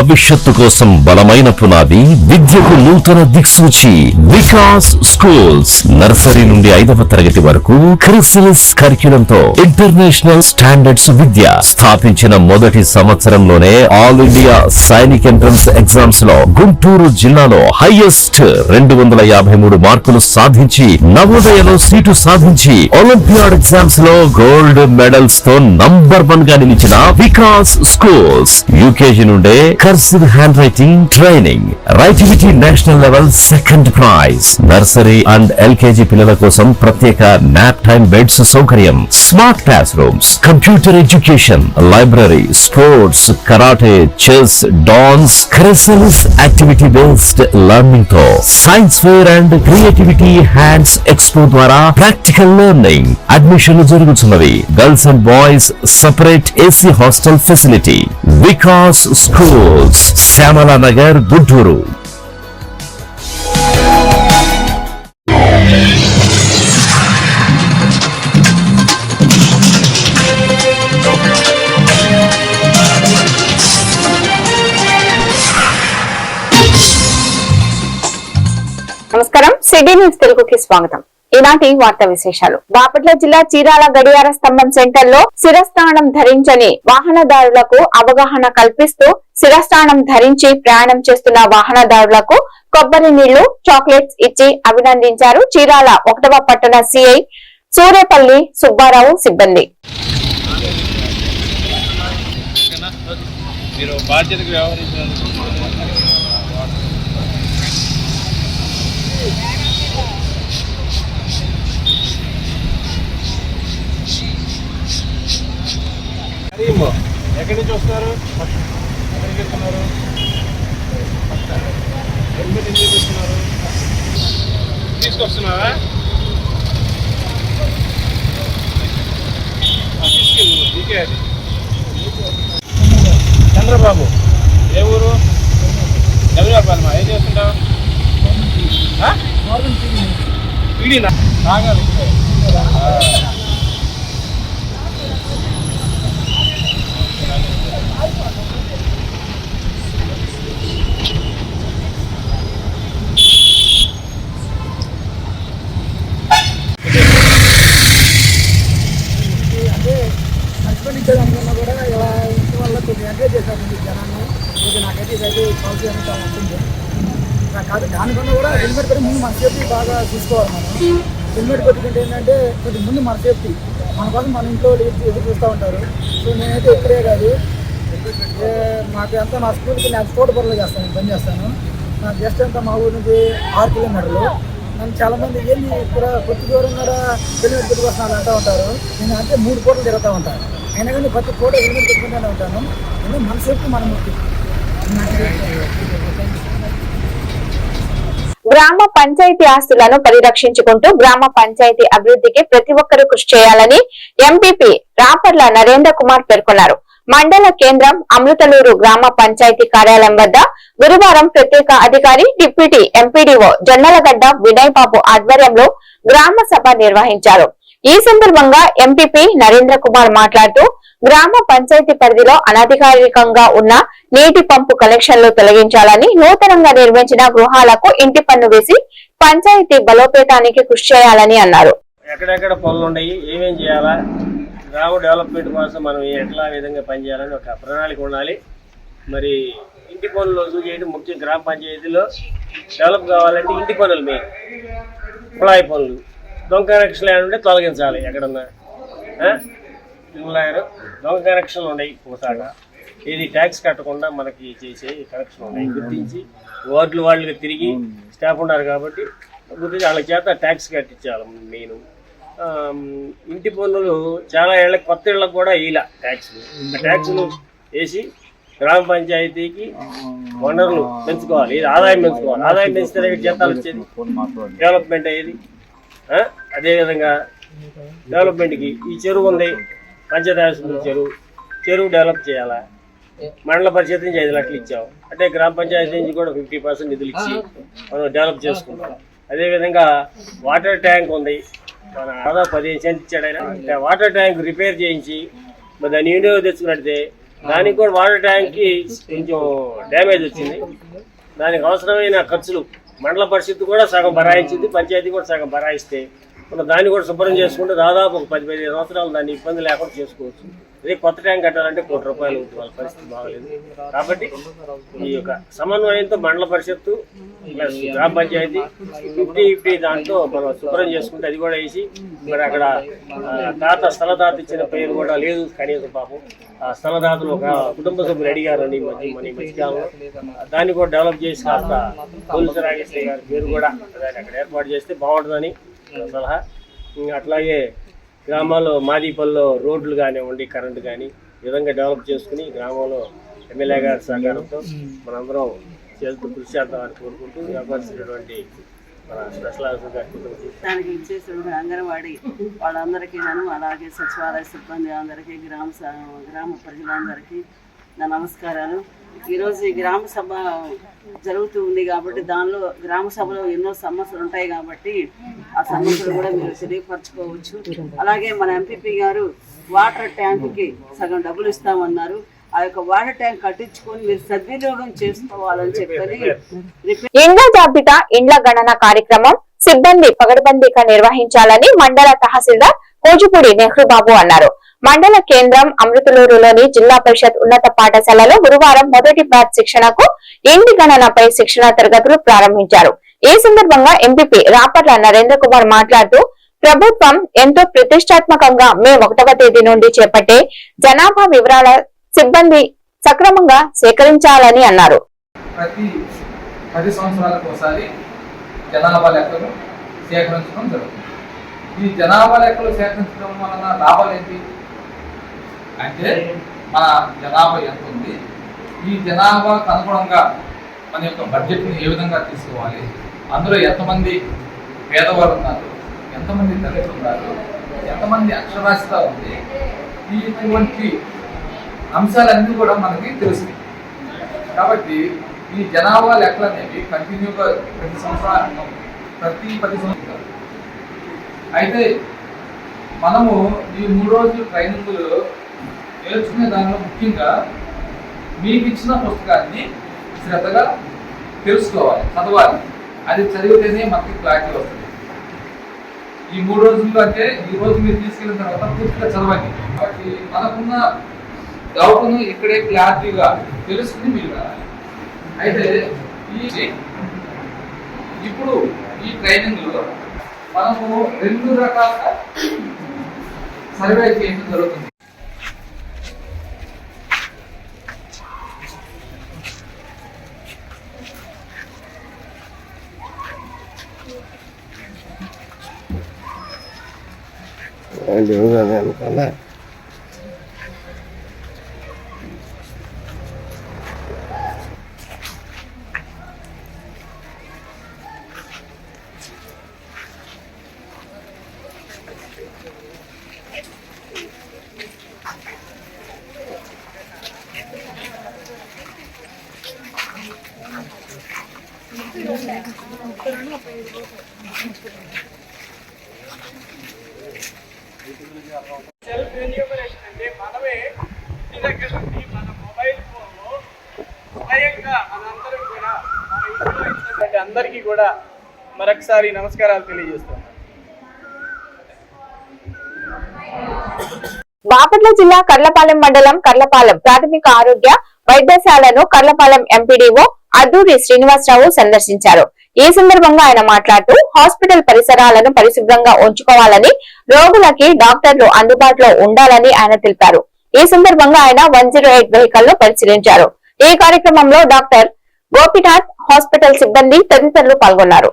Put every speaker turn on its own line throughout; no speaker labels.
భవిష్యత్తు కోసం బలమైన పునాది, విద్యకు నూతన దిక్సూచి. వికాస్ స్కూల్స్ నర్సరీ నుండి 5వ తరగతి వరకు క్రిస్టల్స్ కరిక్యులంతో ఇంటర్నేషనల్ స్టాండర్డ్స్ విద్య. స్థాపించిన మొదటి సంవత్సరంలోనే all India Sainik entrance exams లో గుంటూరు జిల్లాలో హైయెస్ట్ 253 మార్కులు సాధించి, నవోదయలో సీటు సాధించి, ఒలింపియాడ్ ఎగ్జామ్స్ లో గోల్డ్ మెడల్స్ తో నంబర్ 1 గా నిలిచిన వికాస్ స్కూల్స్. యూకేజీ నుండే కర్సివ్ హ్యాండ్ రైటింగ్ ట్రైనింగ్, రైటివిటీ national level 2nd prize. Nursery and LKG పిల్లల కోసం ప్రత్యేక నాప్ టైమ్ బెడ్స్ సౌకర్యం, smart class rooms, computer education, library, sports, karate, chess, dance, crystals activity based learning తో science fair and creativity hands expo ద్వారా practical learning. అడ్మిషన్లు జరుగుతున్నవి. Girls and boys separate AC hostel facility. Vikas schools, Shyamala Nagar, Guntur.
నమస్కారం, city news తెలుగుకి స్వాగతం. ఈనాటి వార్తా విశేషాలు. బాపట్ల జిల్లా చీరాల గడియార స్తంభం సెంటర్ లో శిరస్త్రాణం ధరించని వాహనదారులకు అవగాహన కల్పిస్తూ శిరస్త్రాణం ధరించి ప్రయాణం చేస్తున్న వాహనదారులకు కొబ్బరి నీళ్లు, చాక్లెట్స్ ఇచ్చి అభినందించారు చీరాల 1వ పట్టణ సిఐ సూర్యపల్లి సుబ్బారావు సిబ్బంది.
ఎక్కడి నుంచి వస్తున్నారు? ఎక్కడికి వెళ్తున్నారు? హెల్మెట్ ఎందుకు వస్తున్నారు? తీసుకొస్తున్నారా? తీసుకెళ్ళు, నీకే అది. చంద్రబాబు ఏ ఊరు? జగన్పాలమా? ఏం చేస్తుంటావు? పీడీనా? తాగాలి.
అనుకున్నా కూడా ఇలా ఇంటి వల్ల కొంచెం ఎంకరేజ్ చేశారు జనాన్ని. ఇది నాకైతే ఇదైతే పాలసీ అనేది చాలా నచ్చింది. నాకు కాదు దానికన్నా కూడా హెల్మెట్ పెట్టి ముందు మన సేఫ్టీ బాగా చూసుకోవాలి. మనం హెల్మెట్ పెట్టుకుంటే ఏంటంటే కొంచెం ముందు మన సేఫ్టీ, మన కోసం మన ఇంట్లో ఎదురు చూస్తూ ఉంటారు. సో నేనైతే ఇక్కడే కాదు, మాకు ఎంత నా స్కూల్కి నేను స్పోర్ట్ బర్లో చేస్తాను, పని చేస్తాను. నాకు జస్ట్ అంతా మా ఊరి నుంచి 6 కిలోమీటర్లు. నన్ను చాలామంది ఏంది ఇక్కడ కొద్ది దూరం కూడా హెల్మెట్ పెట్టుకొస్తున్నాను అంటూ ఉంటారు. నేను అంటే 3 పూటలు తిరుగుతూ ఉంటాను. అయినా కానీ ప్రతి పూట హెల్మెట్ పెట్టుకుంటూనే ఉంటాను. ఎందుకంటే మన సేఫ్టీ మన ముఖ్యం.
గ్రామ పంచాయతీ ఆస్తులను పరిరక్షించుకుంటూ గ్రామ పంచాయతీ అభివృద్ధికి ప్రతి ఒక్కరూ కృషి చేయాలని ఎంపీపీ రాపర్ల నరేంద్ర కుమార్ పేర్కొన్నారు. మండల కేంద్రం అమృతలూరు గ్రామ పంచాయతీ కార్యాలయం వద్ద గురువారం ప్రత్యేక అధికారి డిప్యూటీ ఎంపీడీఓ జొన్నలగడ్డ వినయ్ బాబు ఆధ్వర్యంలో గ్రామ సభ నిర్వహించారు. ఈ సందర్భంగా ఎంపీపీ నరేంద్ర కుమార్ మాట్లాడుతూ గ్రామ పంచాయతీ పరిధిలో అనధికారికంగా ఉన్న నీటి పంపు కనెక్షన్లు తొలగించాలని, నూతనంగా నిర్మించిన గృహాలకు ఇంటి పన్ను వేసి పంచాయతీ బలోపేతానికి కృషి చేయాలని అన్నారు.
ఎక్కడెక్కడ పనులు ఉన్నాయి, ఏమేం చేయాలా, గ్రామ డెవలప్మెంట్ కోసం మనం ఎట్లా విధంగా పనిచేయాలని ఒక ప్రణాళిక ఉండాలి. మరి ఇంటి పనులు వసూలు చేయడం ముఖ్యం. గ్రామ పంచాయతీలో డెవలప్ కావాలంటే ఇంటి పనులు మెయిన్. కుళాయి పనులు, దొంగ కనెక్షన్లు ఏమంటే తొలగించాలి. ఎక్కడన్నా దొంగ కనెక్షన్లు ఉన్నాయి. ఒకసారి ఇది ట్యాక్స్ కట్టకుండా మనకి చేసే కనెక్షన్ ఉన్నాయి. గుర్తించి వార్డులు వాళ్ళకి తిరిగి స్టాఫ్ ఉన్నారు కాబట్టి గుర్తించి వాళ్ళ చేత ట్యాక్స్ కట్టించాలి. మెయిన్ ఇంటి పన్నులు చాలా ఏళ్ళకి, కొత్త ఇళ్ళకి కూడా ఇలా ట్యాక్స్లు వేసి గ్రామ పంచాయతీకి వనరులు పెంచుకోవాలి. ఇది ఆదాయం పెంచుకోవాలి. ఆదాయం పెంచితే జీతాలు వచ్చేది, డెవలప్మెంట్ అయ్యేది. అదేవిధంగా డెవలప్మెంట్కి ఈ చెరువు ఉంది, పంచాయతీ చెరువు డెవలప్ చేయాలా. మండల పరిషత్ నుంచి 5 లక్షలు ఇచ్చాం అంటే గ్రామ పంచాయతీ నుంచి కూడా 50% నిధులు ఇచ్చి మనం డెవలప్ చేసుకుంటాం. అదేవిధంగా వాటర్ ట్యాంక్ ఉంది, మన దాదాపు 15 సెంట్లు ఇచ్చాడు ఆయన. వాటర్ ట్యాంక్ రిపేర్ చేయించి మరి దాన్ని ఇండియా తెచ్చుకున్నట్టే దానికి కూడా వాటర్ ట్యాంక్కి కొంచెం డ్యామేజ్ వచ్చింది. దానికి అవసరమైన ఖర్చులు మండల పరిషత్తు కూడా సగం భరాయించింది, పంచాయతీ కూడా సగం భరాయిస్తే మనం దాన్ని కూడా శుభ్రం చేసుకుంటే దాదాపు ఒక 10-15 సంవత్సరాలు దాన్ని ఇబ్బంది లేకుండా చేసుకోవచ్చు. అదే కొత్త ట్యాంక్ కట్టాలంటే ₹1 కోటి అవుతుంది, వాళ్ళ పరిస్థితి బాగలేదు. కాబట్టి ఈ యొక్క సమన్వయంతో మండల పరిషత్తు ప్లస్ గ్రామ పంచాయతీ 50-50 దాంట్లో మనం శుభ్రం చేసుకుంటే అది కూడా వేసి మరి అక్కడ స్థలదాత ఇచ్చిన పేరు కూడా లేదు కనీసం పాపం. ఆ స్థలదాతలు ఒక కుటుంబ సభ్యులు అడిగారని మన మధ్యకాలంలో దాన్ని కూడా డెవలప్ చేసి కాస్త పోలీసు రాజేశ్వరి గారి పేరు కూడా దాన్ని అక్కడ ఏర్పాటు చేస్తే బాగుంటుందని సలహా. అట్లాగే గ్రామాల్లో మాదీపల్లో రోడ్లు కానివ్వండి, కరెంటు కానీ ఈ విధంగా డెవలప్ చేసుకుని గ్రామంలో ఎమ్మెల్యే గారి సహకారంతో మనందరం చేస్తూ కృషి చేద్దామని కోరుకుంటూ వ్యవహరిస్తున్నటువంటి మన స్పెషల్ ఆఫీసర్ గారికి
దానికి ఇచ్చేసిన అంగన్వాడీ వాళ్ళందరికీ అలాగే సచివాలయ సిబ్బంది అందరికీ గ్రామ ప్రజలందరికీ నా నమస్కారాలు. ఈరోజు ఈ గ్రామ సభ జరుగుతూ ఉంది కాబట్టి దానిలో గ్రామ సభలో ఎన్నో సమస్యలు ఉంటాయి కాబట్టి ఆ సమస్యలు కూడా మీరు తెలియపరచుకోవచ్చు. అలాగే మన ఎంపీపీ గారు వాటర్ ట్యాంకుకి సగం డబ్బులు ఇస్తామన్నారు. ఆ యొక్క వాటర్ ట్యాంక్ కట్టించుకొని మీరు సద్వినియోగం చేసుకోవాలని చెప్పని
ఇండ్ల జాబితా ఇండ్ల గణన కార్యక్రమం సిబ్బంది పగడ్బందీగా నిర్వహించాలని మండల తహసీల్దార్ కోజుపూడి నెహ్రూ బాబు అన్నారు. మండల కేంద్రం అమృతలూరులోని జిల్లా పరిషత్ ఉన్నత పాఠశాలలో గురువారం మొదటి బ్యాచ్ శిక్షణకు ఇంటి గణనపై శిక్షణ తరగతులు ప్రారంభించారు. ఈ సందర్భంగా ఎంపీపీ రాపర్ల నరేంద్ర కుమార్ మాట్లాడుతూ ప్రభుత్వం ఎంతో ప్రతిష్టాత్మకంగా మే 1వ తేదీ నుండి చేపట్టే జనాభా వివరాల సిబ్బంది సక్రమంగా సేకరించాలని అన్నారు.
ప్రతి 10 సంవత్సరాలకు ఒకసారి జనాభా లెక్కలు సేకరించడం జరుగుతుంది. ఈ జనాభా లెక్కలు సేకరించడం వలన లాభాలు ఏంటి అంటే మన జనాభా ఎంత ఉంది, ఈ జనాభాకు అనుగుణంగా మన యొక్క బడ్జెట్ని ఏ విధంగా తీసుకోవాలి, అందులో ఎంతమంది పేదవాళ్ళు ఉన్నారు, ఎంతమంది దళితులు ఉన్నారు, ఎంతమంది అక్షరాస్యత ఉంది, ఇటువంటి అంశాలన్నీ కూడా మనకి తెలుస్తాయి. కాబట్టి ఈ జనాభా లెక్కలు అనేవి కంటిన్యూగా ప్రతి 10 సంవత్సరాలు. అయితే మనము ఈ 3 రోజులు ట్రైనింగ్లు నేర్చుకునే దానిలో ముఖ్యంగా మీకు ఇచ్చిన పుస్తకాన్ని శ్రద్ధగా తెలుసుకోవాలి, చదవాలి. అది చదివితేనే మనకి క్లారిటీ వస్తుంది. ఈ 3 రోజుల్లో అంటే ఈ రోజు మీరు తీసుకెళ్ళిన తర్వాత పూర్తిగా చదవండి. కాబట్టి మనకున్న డౌట్ను ఇక్కడే క్లారిటీగా తెలుసుకుని మీరు రావాలి. అయితే ఇప్పుడు ఈ ట్రైనింగ్లో మనము 2 రకాలుగా సర్వే చేయడం జరుగుతుంది.
సెల్ఫ్ ఎన్యూమరేషన్ అంటే మనమే ఇంటి దగ్గర నుండి మన మొబైల్ ఫోన్లో స్వయంగా మనందరం కూడా మన ఇంట్లో ఇచ్చినటువంటి అందరికీ కూడా మరొకసారి నమస్కారాలు తెలియజేస్తాం.
బాపట్ల జిల్లా కర్లపాలెం మండలం కర్లపాలెం ప్రాథమిక ఆరోగ్య వైద్యశాలను కర్లపాలెం ఎంపీడీఓ అద్దూరి శ్రీనివాసరావు సందర్శించారు. ఈ సందర్భంగా ఆయన మాట్లాడుతూ హాస్పిటల్ పరిసరాలను పరిశుభ్రంగా ఉంచుకోవాలని, రోగులకి డాక్టర్లు అందుబాటులో ఉండాలని ఆయన తెలిపారు. ఈ సందర్భంగా ఆయన 108 వెహికల్ ను పరిశీలించారు. ఈ కార్యక్రమంలో డాక్టర్ గోపినాథ్, హాస్పిటల్ సిబ్బంది తదితరులు పాల్గొన్నారు.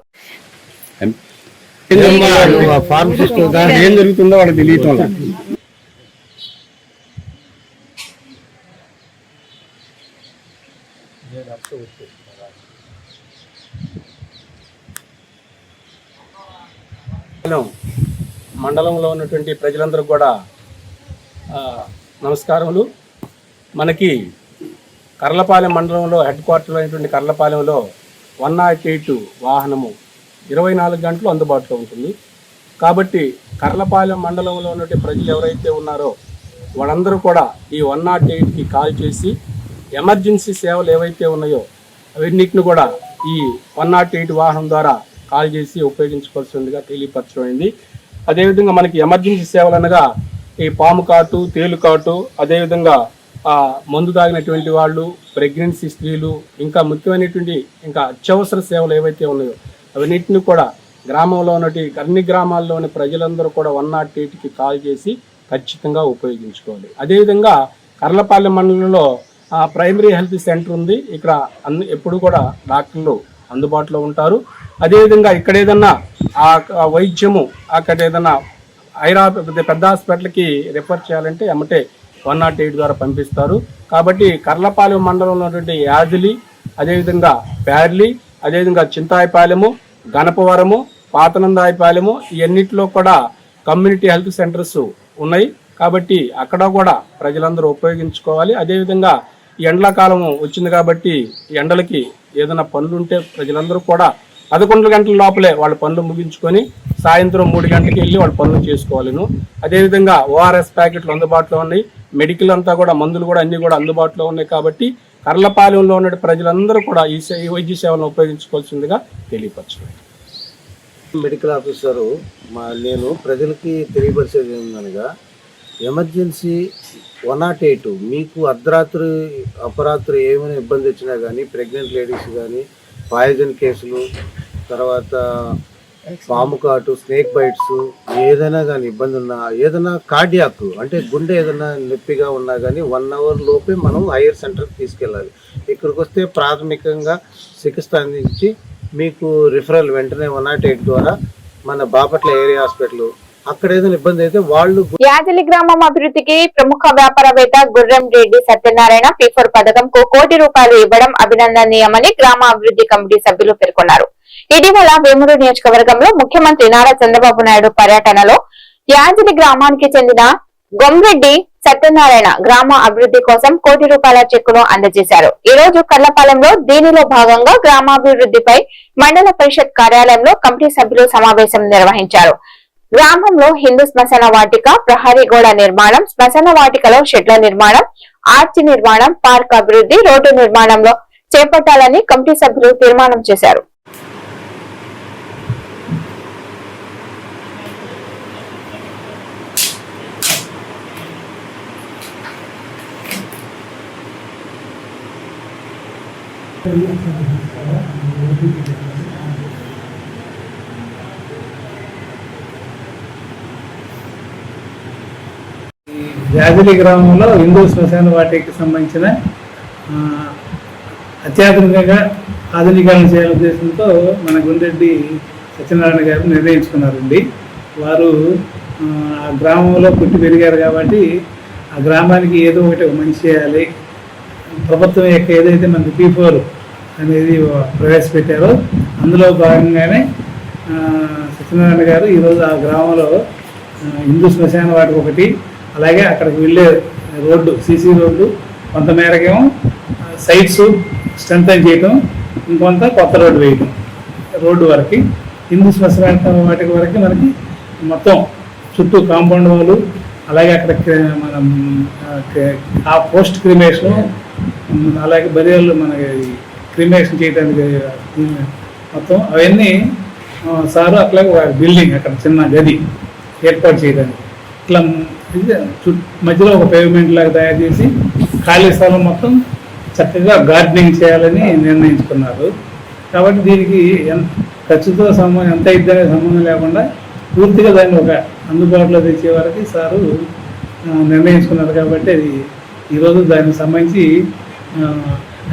మండలంలో ఉన్నటువంటి ప్రజలందరూ కూడా నమస్కారములు. మనకి కర్లపాలెం మండలంలో హెడ్ క్వార్టర్ అయినటువంటి కర్లపాలెంలో 108 వాహనము 24 గంటలు అందుబాటులో ఉంటుంది. కాబట్టి కర్లపాలెం మండలంలో ఉన్నటువంటి ప్రజలు ఎవరైతే ఉన్నారో వాళ్ళందరూ కూడా ఈ 108కి కాల్ చేసి ఎమర్జెన్సీ సేవలు ఏవైతే ఉన్నాయో అవన్నిటిని కూడా ఈ 108 వాహనం ద్వారా కాల్ చేసి ఉపయోగించుకోవాల్సిందిగా తెలియపరచమైంది. అదేవిధంగా మనకి ఎమర్జెన్సీ సేవలు అనగా ఈ పాము కాటు, తేలు కాటు, అదేవిధంగా మందు తాగినటువంటి వాళ్ళు, ప్రెగ్నెన్సీ స్త్రీలు, ఇంకా ముఖ్యమైనటువంటి ఇంకా అత్యవసర సేవలు ఏవైతే ఉన్నాయో అవన్నిటిని కూడా గ్రామంలో ఉన్నటువంటి అన్ని గ్రామాల్లోని ప్రజలందరూ కూడా 108కి కాల్ చేసి ఖచ్చితంగా ఉపయోగించుకోవాలి. అదేవిధంగా కర్లపాలెం మండలంలో ప్రైమరీ హెల్త్ సెంటర్ ఉంది. ఇక్కడ ఎప్పుడు కూడా డాక్టర్లు అందుబాటులో ఉంటారు. అదేవిధంగా ఇక్కడ ఏదన్నా వైద్యము అక్కడ ఏదన్నా పెద్ద హాస్పిటల్కి రిఫర్ చేయాలంటే ఎమ్మటే 108 ద్వారా పంపిస్తారు. కాబట్టి కర్లపాలెం మండలంలో ఉన్నటువంటి యాదిలి, అదేవిధంగా ప్యార్లి, అదేవిధంగా చింతాయపాలెము, గణపవరము, పాతనందాయపాలెము ఇవన్నిటిలో కూడా కమ్యూనిటీ హెల్త్ సెంటర్స్ ఉన్నాయి. కాబట్టి అక్కడ కూడా ప్రజలందరూ ఉపయోగించుకోవాలి. అదేవిధంగా ఎండాకాలం వచ్చింది కాబట్టి ఎండలకి ఏదైనా పనులు ఉంటే ప్రజలందరూ కూడా 11 గంటల లోపలే వాళ్ళ పనులు ముగించుకొని సాయంత్రం 3 గంటలకి వెళ్ళి వాళ్ళ పనులు చేసుకోవాలను. అదేవిధంగా ఓఆర్ఎస్ ప్యాకెట్లు అందుబాటులో ఉన్నాయి. మెడికల్ అంతా కూడా మందులు కూడా అన్ని కూడా అందుబాటులో ఉన్నాయి. కాబట్టి కర్లపాలెంలో ఉన్న ప్రజలందరూ కూడా ఈ వైద్య సేవలను ఉపయోగించుకోవాల్సిందిగా తెలియపరచారు.
మెడికల్ ఆఫీసరు నేను ప్రజలకి తెలియపరిచేది ఏందనగా ఎమర్జెన్సీ 108 మీకు అర్ధరాత్రి అపరాత్రి ఏమైనా ఇబ్బంది వచ్చినా కానీ, ప్రెగ్నెంట్ లేడీస్ కానీ, పాయిజన్ కేసులు, తర్వాత పాము కాటు, స్నేక్ బైట్స్ ఏదైనా కానీ ఇబ్బంది ఉన్నా, ఏదైనా కార్డియాక్ అంటే గుండె ఏదైనా నొప్పిగా ఉన్నా కానీ 1 అవర్ లోపే మనం హైయర్ సెంటర్కి తీసుకెళ్ళాలి. ఇక్కడికి వస్తే ప్రాథమికంగా చికిత్స అందించి మీకు రిఫరల్ వెంటనే 108 ద్వారా మన బాపట్ల ఏరియా హాస్పిటల్ అక్కడ ఏదైనా ఇబ్బంది అయితే వాళ్ళు.
యాదలి గ్రామం అభివృద్ధికి ప్రముఖ వ్యాపారవేత్త గుర్రం రెడ్డి సత్యనారాయణ P4 పథకంకు ₹1 కోటి ఇవ్వడం అభినందనీయమని గ్రామ అభివృద్ధి కమిటీ సభ్యులు పేర్కొన్నారు. ఇటీవల వేమూరు నియోజకవర్గంలో ముఖ్యమంత్రి నారా చంద్రబాబు నాయుడు పర్యటనలో యాదలి గ్రామానికి చెందిన గొమ్రెడ్డి సత్యనారాయణ గ్రామ అభివృద్ధి కోసం ₹1 కోటి చెక్కును అందజేశారు. ఈ రోజు కర్లపాలెంలో దీనిలో భాగంగా గ్రామాభివృద్ధిపై మండల పరిషత్ కార్యాలయంలో కమిటీ సభ్యులు సమావేశం నిర్వహించారు. గ్రామంలో హిందూ శ్మశాన వాటిక, ప్రహరీ గోడ నిర్మాణం, శ్మశాన వాటికలో షెడ్ల నిర్మాణం, ఆర్చి నిర్మాణం, పార్క్ అభివృద్ధి, రోడ్డు నిర్మాణంలో చేపట్టాలని కమిటీ సభ్యులు తీర్మానం చేశారు.
యాదలి గ్రామంలో హిందూ శ్మశాన వాటికి సంబంధించిన అత్యాధునికంగా ఆధునీకరణ చేయాలనే ఉద్దేశంతో మన గుండ్రెడ్డి సత్యనారాయణ గారు నిర్ణయించుకున్నారండి. వారు ఆ గ్రామంలో పుట్టి పెరిగారు కాబట్టి ఆ గ్రామానికి ఏదో ఒకటి మంచి చేయాలి. ప్రభుత్వం యొక్క ఏదైతే మనకి P4 అనేది ప్రవేశపెట్టారో అందులో భాగంగానే సత్యనారాయణ గారు ఈరోజు ఆ గ్రామంలో హిందూ శ్మశాన వాటికి ఒకటి, అలాగే అక్కడికి వెళ్ళే రోడ్డు సీసీ రోడ్డు కొంతమేరకేమో సైట్స్ స్ట్రెంథెన్ చేయటం, ఇంకొంత కొత్త రోడ్డు వేయటం. రోడ్డు వరకు హిందూ శ్మశాన వాటికి వరకు మనకి మొత్తం చుట్టూ కాంపౌండ్ వాళ్ళు, అలాగే అక్కడ మనం ఆ పోస్ట్ క్రిమేషన్, అలాగే బరియర్లు మనకి క్రిమేషన్ చేయడానికి మొత్తం అవన్నీ సారు అట్లాగే ఒక బిల్డింగ్ అక్కడ చిన్న గది ఏర్పాటు చేయడానికి ఇట్లా మధ్యలో ఒక పేవ్మెంట్ లాగా తయారు చేసి ఖాళీ స్థలం మొత్తం చక్కగా గార్డెనింగ్ చేయాలని నిర్ణయించుకున్నారు. కాబట్టి దీనికి ఖర్చుతో ఎంత ఇద్దరే సంబంధం లేకుండా పూర్తిగా దాన్ని ఒక అందుబాటులో తెచ్చే వరకు సారు నిర్ణయించుకున్నారు. కాబట్టి అది ఈరోజు దానికి సంబంధించి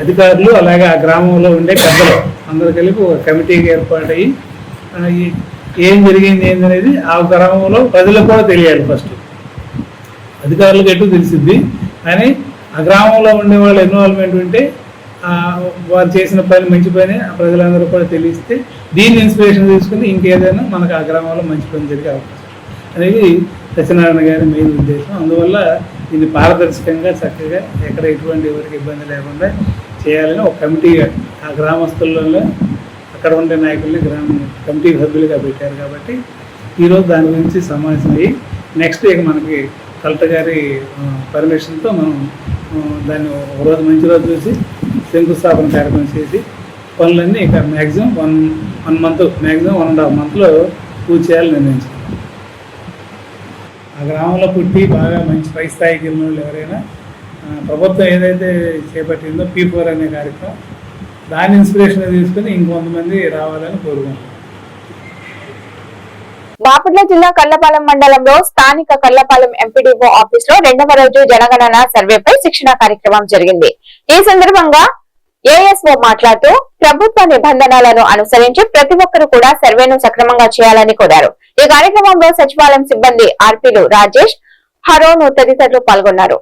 అధికారులు అలాగే ఆ గ్రామంలో ఉండే పెద్దలు అందరూ కలిపి ఒక కమిటీకి ఏర్పాటయ్యి ఏం జరిగింది ఏందనేది ఆ గ్రామంలో ప్రజలకు కూడా తెలియాలి. ఫస్ట్ అధికారులకు ఎటు తెలిసిద్ది, కానీ ఆ గ్రామంలో ఉండే వాళ్ళ ఇన్వాల్వ్మెంట్ ఉంటే వారు చేసిన పని మంచి పని ప్రజలందరూ కూడా తెలిస్తే దీన్ని ఇన్స్పిరేషన్ తీసుకుని ఇంకేదైనా మనకు ఆ గ్రామంలో మంచి పని జరిగే అవకాశం అనేది సత్యనారాయణ గారి మెయిన్ ఉద్దేశం. అందువల్ల దీన్ని పారదర్శకంగా చక్కగా ఎక్కడ ఎటువంటి ఎవరికి ఇబ్బంది లేకుండా చేయాలని ఒక కమిటీగా ఆ గ్రామస్తులలో అక్కడ ఉండే నాయకుల్ని కమిటీ సభ్యులుగా పెట్టారు. కాబట్టి ఈరోజు దాని గురించి సమావేశం అయ్యి నెక్స్ట్ ఇక మనకి కలెక్టర్ గారి పర్మిషన్తో మనం దాన్ని ఒక రోజు మంచి రోజు చూసి శంకుస్థాపన కార్యక్రమం చేసి పనులన్నీ ఇక మ్యాక్సిమం వన్ మంత్ మ్యాక్సిమం 1.5 మంత్లో పూర్తి చేయాలని నిర్ణయించుకున్నాం. ఆ గ్రామంలో పుట్టి బాగా మంచి పై స్థాయికి వెళ్ళిన వాళ్ళు ఎవరైనా ప్రభుత్వం ఏదైతే చేపట్టిందో P4 అనే కార్యక్రమం దాన్ని ఇన్స్పిరేషన్ తీసుకుని ఇంకొంతమంది రావాలని కోరుకుంటున్నాం.
బాపట్ల జిల్లా కల్లపాలెం మండలంలో స్థానిక కల్లపాలెం ఎంపీడీఓ ఆఫీస్ లో 2వ రోజు జనగణన సర్వేపై శిక్షణ కార్యక్రమం జరిగింది. ఈ సందర్భంగా ఏఎస్ఓ మాట్లాడుతూ ప్రభుత్వ నిబంధనలను అనుసరించి ప్రతి ఒక్కరూ కూడా సర్వేను సక్రమంగా చేయాలని కోరారు. ఈ కార్యక్రమంలో సచివాలయం సిబ్బంది ఆర్పీలు రాజేష్, హరోను తదితరులు పాల్గొన్నారు.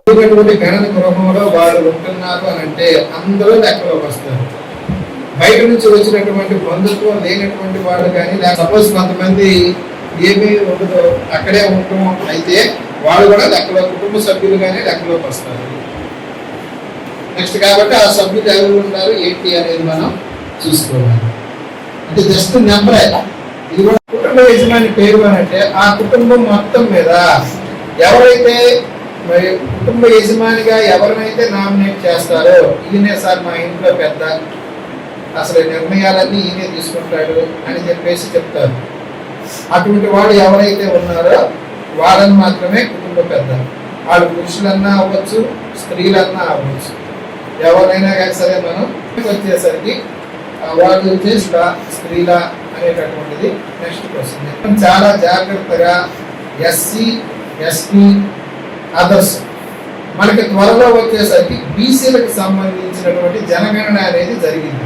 బయట నుంచి వచ్చినటువంటి బంధుత్వం లేనటువంటి వాళ్ళు కానీ సపోజ్ కొంతమంది ఏమీ ఉండదు అక్కడే ఉండటం అయితే వాళ్ళు కూడా లెక్కలో కుటుంబ సభ్యులు కానీ లెక్కలోకి వస్తారు. నెక్స్ట్ కాబట్టి ఆ సభ్యులు ఎవరు ఉన్నారు ఏంటి అనేది మనం చూసుకోవాలి. అంటే జస్ట్ నెంబర్ ఇది కూడా కుటుంబ యజమాని పేరు అని అంటే ఆ కుటుంబం మొత్తం మీద ఎవరైతే మరి కుటుంబ యజమానిగా ఎవరినైతే నామినేట్ చేస్తారో ఈయనే సార్ మా ఇంట్లో పెద్ద, అసలు నిర్ణయాలన్నీ ఈయనే తీసుకుంటాడు అని చెప్పేసి చెప్తారు. అటువంటి వాళ్ళు ఎవరైతే ఉన్నారో వాళ్ళని మాత్రమే కుటుంబ పెద్ద. వాళ్ళు పురుషులన్నా అవ్వచ్చు, స్త్రీలన్నా అవ్వచ్చు, ఎవరైనా కానీ సరే మనం వచ్చేసరికి వాళ్ళు వచ్చేసి స్త్రీల అనేటటువంటిది నెక్స్ట్ క్వశ్చన్. చాలా జాగ్రత్తగా ఎస్సీ, ఎస్టీ, అదర్స్ మనకి త్వరలో వచ్చేసరికి బీసీలకు సంబంధించినటువంటి జనగణన అనేది జరిగింది.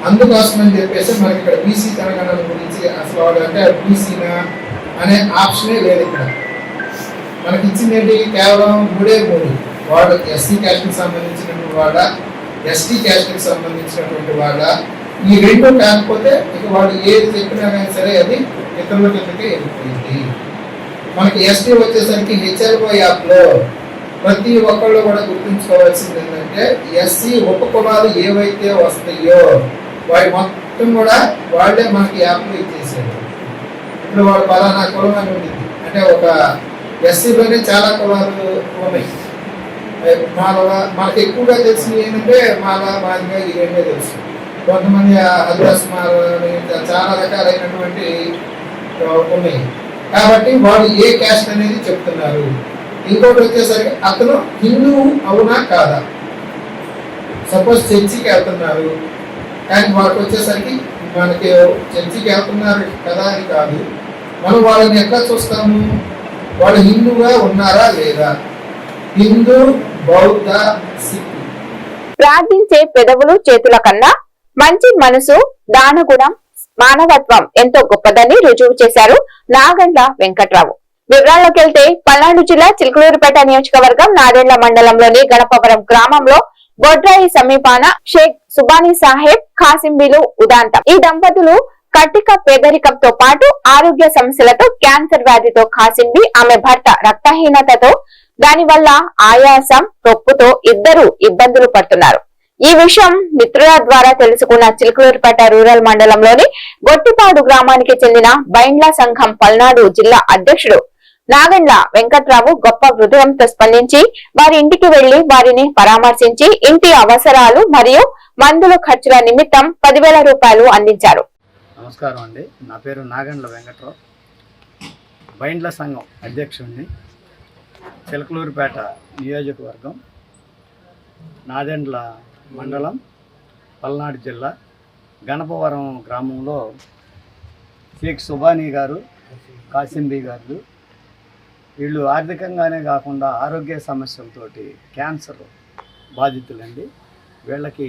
అందుకోసమని చెప్పేసి మనకి ఇక్కడ బీసీ జనగణన గురించి అసలు వాడు అంటే బీసీనా అనే ఆప్షనే లేదు. ఇక్కడ మనకి ఇచ్చింది ఏంటి, కేవలం 3 వాడు ఎస్సీ క్యాస్ట్కి సంబంధించినటువంటి వాడ, ఎస్టీ క్యాస్ట్కి సంబంధించినటువంటి వాడ, ఈ 2 కాకపోతే ఇక వాడు ఏది చెప్పినా కానీ సరే అది ఇతరుల కిందకే వెళ్ళిపోయింది. మనకి ఎస్టీ వచ్చేసరికి హెచ్ఎల్ఓ యాప్లో ప్రతి ఒక్కళ్ళు కూడా గుర్తుంచుకోవాల్సింది ఏంటంటే ఎస్సీ ఉపకులాలు ఏవైతే వస్తాయో వాడి మొత్తం కూడా వాళ్ళే మనకి యాప్లో ఇచ్చేసారు. ఇప్పుడు వాడు పలానా కులం అని ఉండింది అంటే ఒక ఎస్సీలోనే చాలా కులాలు ఉన్నాయి. మనకి ఎక్కువగా తెలిసింది ఏంటంటే మాదిగా ఈ 2 తెలుసు. కొంతమంది ఆదివాసి చాలా రకాలైనటువంటి ఉన్నాయి. కాబట్టి వాళ్ళు ఏ క్యాస్ట్ అనేది చెప్తున్నారు. ఇంకోటి వచ్చేసరికి అతను హిందువు అవునా కాదా. సపోజ్ చర్చికి వెళ్తున్నారు కానీ వాళ్ళకి వచ్చేసరికి మనకి చర్చికి వెళ్తున్నారు కదా అని కాదు, మనం వాళ్ళని ఎట్లా చూస్తాము, వాళ్ళు హిందువుగా ఉన్నారా లేదా. హిందూ, బౌద్ధ, సిక్.
ప్రార్థించే పెదవులు చేతుల కన్నా మంచి మనసు, దానగుణం, మానవత్వం ఎంతో గొప్పదని రుజువు చేశారు నాగండ్ల వెంకట్రావు. వివరాల్లోకి వెళ్తే పల్నాడు జిల్లా చిలుకలూరుపేట నియోజకవర్గం నాదెండ్ల మండలంలోని గణపవరం గ్రామంలో బొడ్రాయి సమీపాన షేక్ సుబానీ సాహెబ్ ఖాసింబీలు ఉదాంతం. ఈ దంపతులు కట్టిక పేదరికంతో పాటు ఆరోగ్య సమస్యలతో క్యాన్సర్ వ్యాధితో ఖాసింబీ, ఆమె భర్త రక్తహీనతతో దానివల్ల ఆయాసం, రొప్పుతో ఇద్దరు ఇబ్బందులు పడుతున్నారు. ఈ విషయం మిత్రుల ద్వారా తెలుసుకున్న చిలుకలూరుపేట రూరల్ మండలంలోని గొట్టిపాడు గ్రామానికి చెందిన బైండ్ల సంఘం పల్నాడు జిల్లా అధ్యక్షుడు నాగండ్ల వెంకట్రావు గొప్ప హృదయంతో స్పందించి వారి ఇంటికి వెళ్లి వారిని పరామర్శించి ఇంటి అవసరాలు మరియు మందుల ఖర్చుల నిమిత్తం 10,000 రూపాయలు అందించారు.
నమస్కారం అండి, నా పేరు నాగండ్ల వెంకట్రావు, బైండ్ల సంఘం అధ్యక్షుడిని, చిలకలూరుపేట నియోజకవర్గం, నాదెండ్ల మండలం, పల్నాడు జిల్లా, గణపవరం గ్రామంలో షేక్ సుబానీ గారు, కాసింబీ గారు వీళ్ళు ఆర్థికంగానే కాకుండా ఆరోగ్య సమస్యలతోటి క్యాన్సర్ బాధితులండి. వీళ్ళకి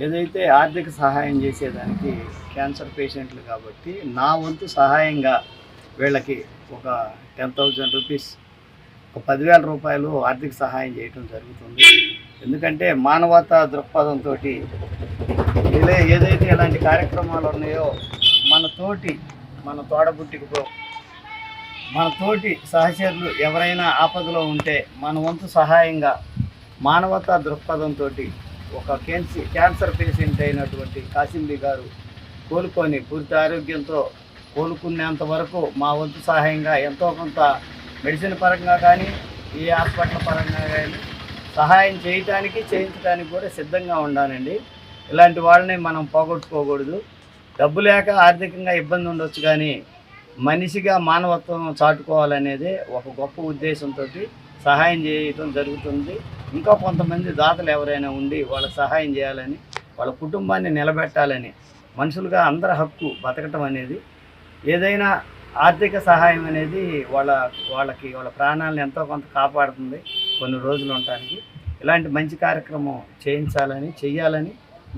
ఏదైతే ఆర్థిక సహాయం చేసేదానికి క్యాన్సర్ పేషెంట్లు కాబట్టి నా వంతు సహాయంగా వీళ్ళకి ఒక 10,000 రూపీస్, ఒక 10,000 రూపాయలు ఆర్థిక సహాయం చేయటం జరుగుతుంది. ఎందుకంటే మానవతా దృక్పథంతో ఏదైతే ఇలాంటి కార్యక్రమాలు ఉన్నాయో మన తోడబుట్టికో మన తోటి సహచరులు ఎవరైనా ఆపదలో ఉంటే మన వంతు సహాయంగా మానవతా దృక్పథంతో ఒక క్యాన్సర్ పేషెంట్ అయినటువంటి కాసింబీ గారు కోలుకొని పూర్తి ఆరోగ్యంతో కోలుకునేంత వరకు మా వంతు సహాయంగా ఎంతో కొంత మెడిసిన్ పరంగా కానీ ఈ హాస్పిటల్ పరంగా కానీ సహాయం చేయటానికి చేయించడానికి కూడా సిద్ధంగా ఉండాలండి. ఇలాంటి వాళ్ళని మనం పోగొట్టుకోకూడదు. డబ్బు లేక ఆర్థికంగా ఇబ్బంది ఉండొచ్చు, కానీ మనిషిగా మానవత్వం చాటుకోవాలనేదే ఒక గొప్ప ఉద్దేశంతో సహాయం చేయటం జరుగుతుంది. ఇంకా కొంతమంది దాతలు ఎవరైనా ఉండి వాళ్ళకి సహాయం చేయాలని, వాళ్ళ కుటుంబాన్ని నిలబెట్టాలని, మనుషులుగా అందరి హక్కు బతకటం అనేది, ఏదైనా ఆర్థిక సహాయం అనేది వాళ్ళకి వాళ్ళ ప్రాణాలను ఎంతో కొంత కాపాడుతుంది కొన్ని రోజులు ఉండటానికి. ఇలాంటి మంచి కార్యక్రమం చెయ్యాలని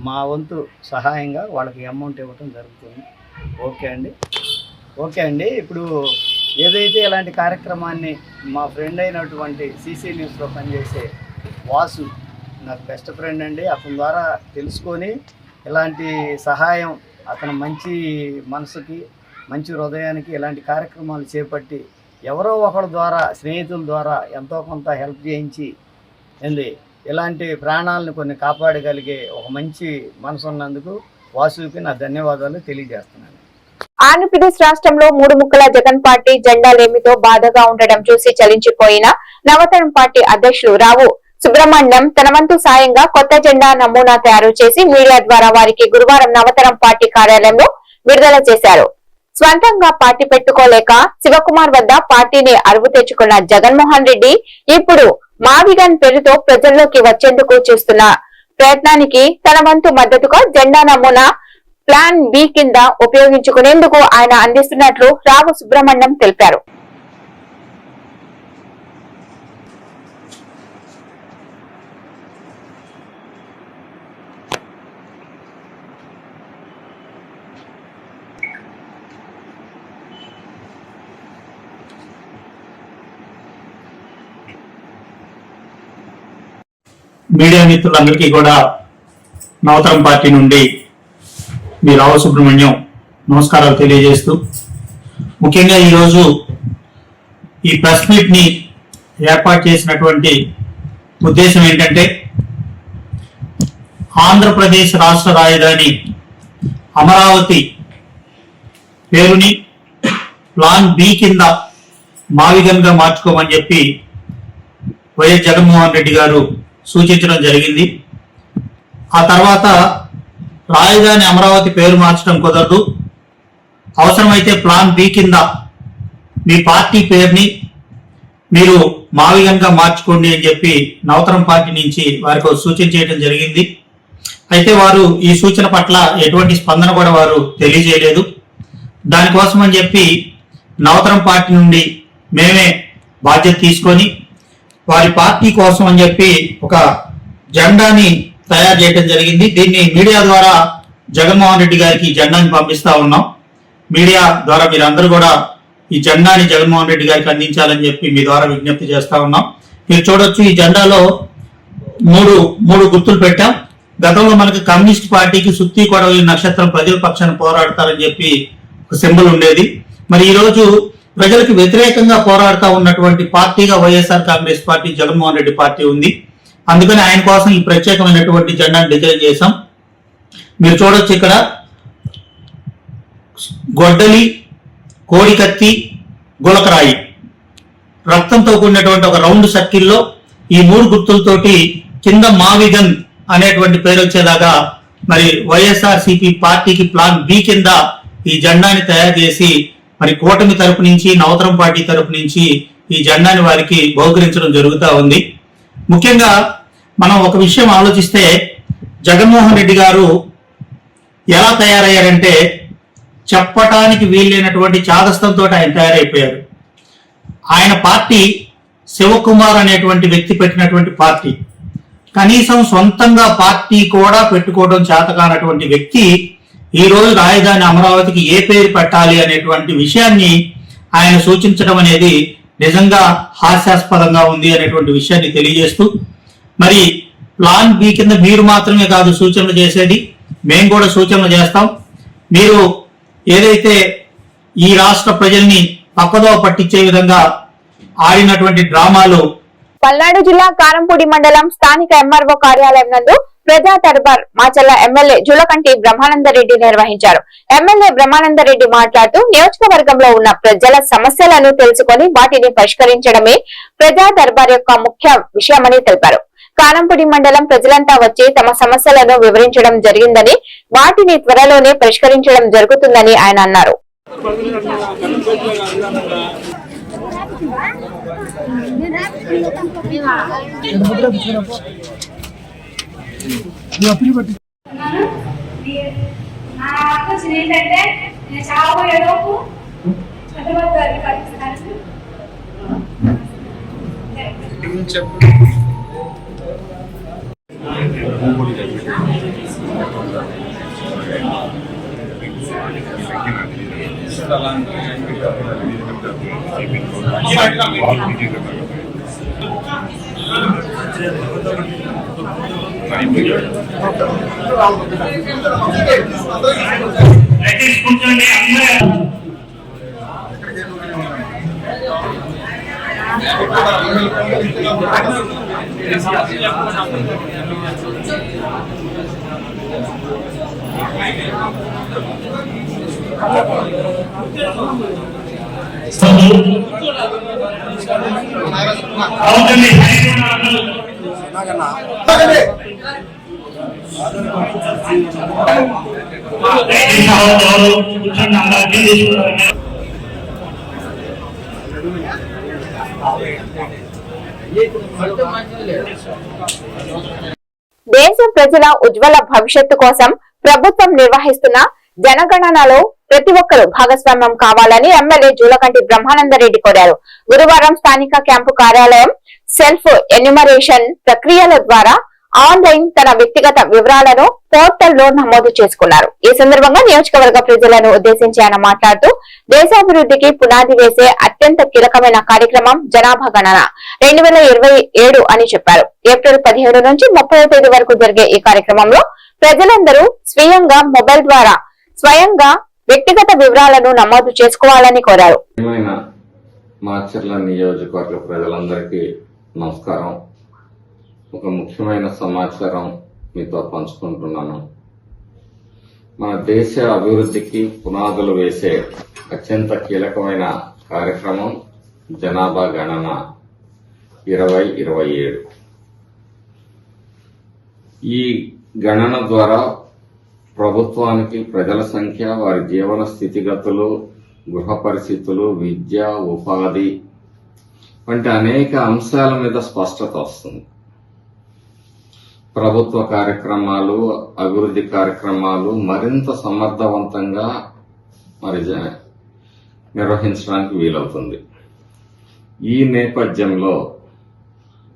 మా వంతు సహాయంగా వాళ్ళకి అమౌంట్ ఇవ్వటం జరుగుతుంది. ఓకే అండి. ఇప్పుడు ఏదైతే ఇలాంటి కార్యక్రమాన్ని మా ఫ్రెండ్ అయినటువంటి సిసి న్యూస్లో పనిచేసే వాసు నాకు బెస్ట్ ఫ్రెండ్ అండి, అతని ద్వారా తెలుసుకొని ఇలాంటి సహాయం, అతను మంచి మనసుకి మంచి హృదయానికి ఇలాంటి కార్యక్రమాలు చేపట్టి ఎవరో ఒకరి ద్వారా, స్నేహితుల ద్వారా ఎంతో కొంత హెల్ప్ చేయించి ఇలాంటి ప్రాణాలను కొన్ని కాపాడగలిగే ఒక మంచి మనసు ఉన్నందుకు వాసుకి నా ధన్యవాదాలు తెలియజేస్తున్నాను.
ఆంధ్రప్రదేశ్ రాష్ట్రంలో 3 ముక్కల జగన్ పార్టీ జెండాలేమితో బాధగా ఉండడం చూసి చలించిపోయిన నవతరం పార్టీ అధ్యక్షులు రావు సుబ్రహ్మణ్యం తన వంతు సాయంగా కొత్త జెండా నమూనా తయారు చేసి మీడియా ద్వారా వారికి గురువారం నవతరం పార్టీ కార్యాలయంలో విడుదల చేశారు. స్వంతంగా పార్టీ పెట్టుకోలేక శివకుమార్ వద్ద పార్టీని అరువు తెచ్చుకున్న జగన్మోహన్ రెడ్డి ఇప్పుడు మావిగన్ పేరుతో ప్రజల్లోకి వచ్చేందుకు చేస్తున్న ప్రయత్నానికి తన వంతు మద్దతుగా జెండా నమూనా ప్లాన్ బి కింద ఉపయోగించుకునేందుకు ఆయన అందిస్తున్నట్లు రావు సుబ్రహ్మణ్యం తెలిపారు.
మీడియా మిత్రులందరికీ కూడా నవతరం పార్టీ నుండి మీ రావు సుబ్రహ్మణ్యం నమస్కారాలు తెలియజేస్తూ, ముఖ్యంగా ఈరోజు ఈ ప్రెస్ మీట్ ని ఏర్పాటు చేసినటువంటి ఉద్దేశం ఏంటంటే, ఆంధ్రప్రదేశ్ రాష్ట్ర రాజధాని అమరావతి పేరుని ప్లాన్ బి కింద మావిగన్ గా మార్చుకోమని చెప్పి వైఎస్ జగన్మోహన్ రెడ్డి గారు సూచించడం జరిగింది. ఆ తర్వాత రాజధాని అమరావతి పేరు మార్చడం కుదరదు, అవసరమైతే ప్లాన్ బి కింద మీ పార్టీ పేరుని మీరు మావిగన్ గా మార్చుకోండి అని చెప్పి నవతరం పార్టీ నుంచి వారికి సూచన చేయడం జరిగింది. అయితే వారు ఈ సూచన పట్ల ఎటువంటి స్పందన కూడా వారు తెలియజేయలేదు. దానికోసం అని చెప్పి నవతరం పార్టీ నుండి మేమే బాధ్యత తీసుకొని వారి పార్టీ కోసం అని చెప్పి ఒక జెండాని తయారు చేయడం జరిగింది. దీన్ని మీడియా ద్వారా జగన్మోహన్ రెడ్డి గారికి ఈ జెండాని పంపిస్తా ఉన్నాం. మీడియా ద్వారా మీరందరూ కూడా ఈ జెండాని జగన్మోహన్ రెడ్డి గారికి అందించాలని చెప్పి మీ ద్వారా విజ్ఞప్తి చేస్తా ఉన్నాం. మీరు చూడొచ్చు, ఈ జెండాలో మూడు గుర్తులు పెట్టాం. గతంలో మనకి కమ్యూనిస్ట్ పార్టీకి సుత్తి కొడవలి నక్షత్రం ప్రజల పక్షాన పోరాడతారని చెప్పి ఒక సింబల్ ఉండేది. మరి ఈ రోజు ప్రజలకు వ్యతిరేకంగా పోరాడుతూ ఉన్నటువంటి పార్టీగా వైఎస్ఆర్ కాంగ్రెస్ పార్టీ, జగన్మోహన్ రెడ్డి పార్టీ ఉంది. అందుకని ఆయన కోసం ఈ ప్రత్యేకమైనటువంటి జెండాను డిజైన్ చేశాం. మీరు చూడొచ్చు, ఇక్కడ గొడ్డలి, కోడికత్తి, గులకరాయి, రక్తంతో కూడినటువంటి ఒక రౌండ్ సర్కిల్లో ఈ 3 గుర్తులతోటి కింద మావిగన్ అనేటువంటి పేరు వచ్చేదాకా మరి వైఎస్ఆర్సీపీ పార్టీకి ప్లాన్ బి కింద ఈ జెండాని తయారు చేసి మరి కూటమి తరపు నుంచి, నవతరం పార్టీ తరపు నుంచి ఈ జెండాని వారికి బహుకరించడం జరుగుతూ ఉంది. ముఖ్యంగా మనం ఒక విషయం ఆలోచిస్తే, జగన్మోహన్ రెడ్డి గారు ఎలా తయారయ్యారంటే చెప్పటానికి వీలైనటువంటి చాదస్తంతో ఆయన తయారైపోయారు. ఆయన పార్టీ శివకుమార్ అనేటువంటి వ్యక్తి పెట్టినటువంటి పార్టీ. కనీసం సొంతంగా పార్టీ కూడా పెట్టుకోవడం చేతకానటువంటి వ్యక్తి ఈ రోజు రాజధాని అమరావతికి ఏ పేరు పెట్టాలి అనేటువంటి విషయాన్ని ఆయన సూచించడం అనేది నిజంగా హాస్యాస్పదంగా ఉంది అనేటువంటి విషయాన్ని తెలియజేస్తూ, మరి ప్లాన్ బి కింద మీరు మాత్రమే కాదు సూచనలు చేసేది, మేము కూడా సూచనలు చేస్తాం. మీరు ఏదైతే ఈ రాష్ట్ర ప్రజల్ని పక్కదో పట్టించే విధంగా ఆడినటువంటి డ్రామాలు.
పల్నాడు జిల్లా కారంపూడి మండలం స్థానిక ఎంఆర్ఓ కార్యాలయం నందు ప్రజా దర్బార్ మాచల్ల ఎమ్మెల్యే జూలకంటి బ్రహ్మానందరెడ్డి నిర్వహించారు. ఎమ్మెల్యే బ్రహ్మానందరెడ్డి మాట్లాడుతూ నియోజకవర్గంలో ఉన్న ప్రజల సమస్యలను తెలుసుకొని వాటిని పరిష్కరించడమే ప్రజా దర్బార్ యొక్క ముఖ్య విషయమని తెలిపారు. కానంపూడి మండలం ప్రజలంతా వచ్చి తమ సమస్యలను వివరించడం జరిగిందని, వాటిని త్వరలోనే పరిష్కరించడం జరుగుతుందని ఆయన అన్నారు. దేశ ప్రజల ఉజ్వల భవిష్యత్తు కోసం ప్రభుత్వం నిర్వహిస్తున్న జనగణనలో ప్రతి ఒక్కరూ భాగస్వామ్యం కావాలని ఎమ్మెల్యే జూలకంటి బ్రహ్మానందరెడ్డి కోరారు. గురువారం స్థానిక క్యాంపు కార్యాలయం సెల్ఫ్ ఎన్యుమరేషన్ ప్రక్రియల ద్వారా ఆన్లైన్ తన వ్యక్తిగత వివరాలను పోర్టల్లో నమోదు చేసుకున్నారు. ఈ సందర్భంగా నియోజకవర్గ ప్రజలను ఉద్దేశించి ఆయన మాట్లాడుతూ దేశాభివృద్ధికి పునాది వేసే అత్యంత కీలకమైన కార్యక్రమం జనాభా గణన 2027 అని చెప్పారు. ఏప్రిల్ 17 నుంచి 30వ తేదీ వరకు జరిగే ఈ కార్యక్రమంలో ప్రజలందరూ స్వయంగా మొబైల్ ద్వారా స్వయంగా వ్యక్తిగత వివరాలను నమోదు చేసుకోవాలని కోరారు.
మాచర్ల నియోజకవర్గ ప్రజలందరికీ నమస్కారం. ఒక ముఖ్యమైన సమాచారం మీతో పంచుకుంటున్నాను. మన దేశ అభివృద్ధికి పునాదులు వేసే అత్యంత కీలకమైన కార్యక్రమం జనాభా గణన 2027. ఈ గణన ద్వారా ప్రభుత్వానికి ప్రజల సంఖ్య, వారి జీవన స్థితిగతులు, గృహ పరిస్థితులు, విద్య, ఉపాధి వంటి అనేక అంశాల మీద స్పష్టత వస్తుంది. ప్రభుత్వ కార్యక్రమాలు, అభివృద్ధి కార్యక్రమాలు మరింత సమర్థవంతంగా నిర్వహించడానికి వీలవుతుంది. ఈ నేపథ్యంలో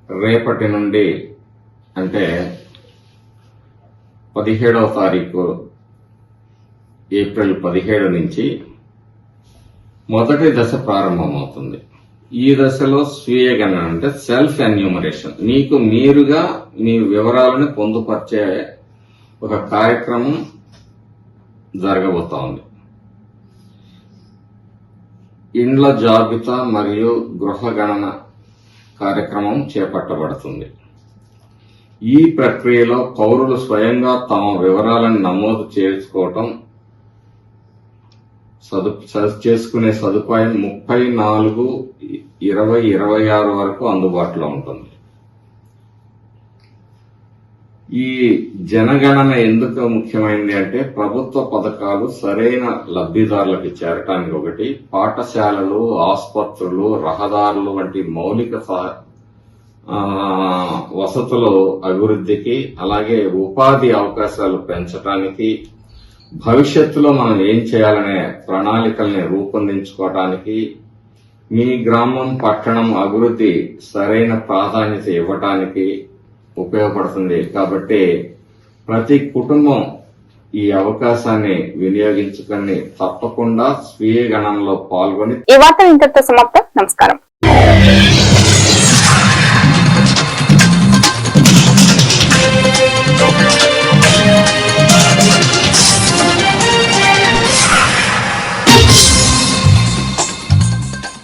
రేపటి నుండి అంటే 17వ తారీఖు ఏప్రిల్ 17 నుంచి మొదటి దశ ప్రారంభమవుతుంది. ఈ దశలో స్వీయ గణన అంటే సెల్ఫ్ ఎన్యూమరేషన్, మీకు మీరుగా మీ వివరాలను పొందుపరిచే ఒక కార్యక్రమం జరగబోతోంది. ఇండ్ల జాబితా మరియు గృహ గణన కార్యక్రమం చేపట్టబడుతుంది. ఈ ప్రక్రియలో పౌరులు స్వయంగా తమ వివరాలను నమోదు చేసుకునే సదుపాయం 34/2026 వరకు అందుబాటులో ఉంటుంది. ఈ జనగణన ఎందుకు ముఖ్యమైనది అంటే ప్రభుత్వ పథకాలు సరైన లబ్ధిదారులకు చేరటానికి ఒకటి, పాఠశాలలు, ఆసుపత్రులు, రహదారులు వంటి మౌలిక వసతుల అభివృద్ధికి, అలాగే ఉపాధి అవకాశాలు పెంచడానికి, భవిష్యత్తులో మనం ఏం చేయాలనే ప్రణాళికల్ని రూపొందించుకోవడానికి, మీ గ్రామం, పట్టణం అభివృద్ధి సరైన ప్రాధాన్యత ఇవ్వటానికి ఉపయోగపడుతుంది. కాబట్టి ప్రతి కుటుంబం ఈ అవకాశాన్ని వినియోగించుకొని తప్పకుండా స్వీయ గణనలో పాల్గొని.
ఈ వార్త ఇంతటితో సమాప్తం. నమస్కారం.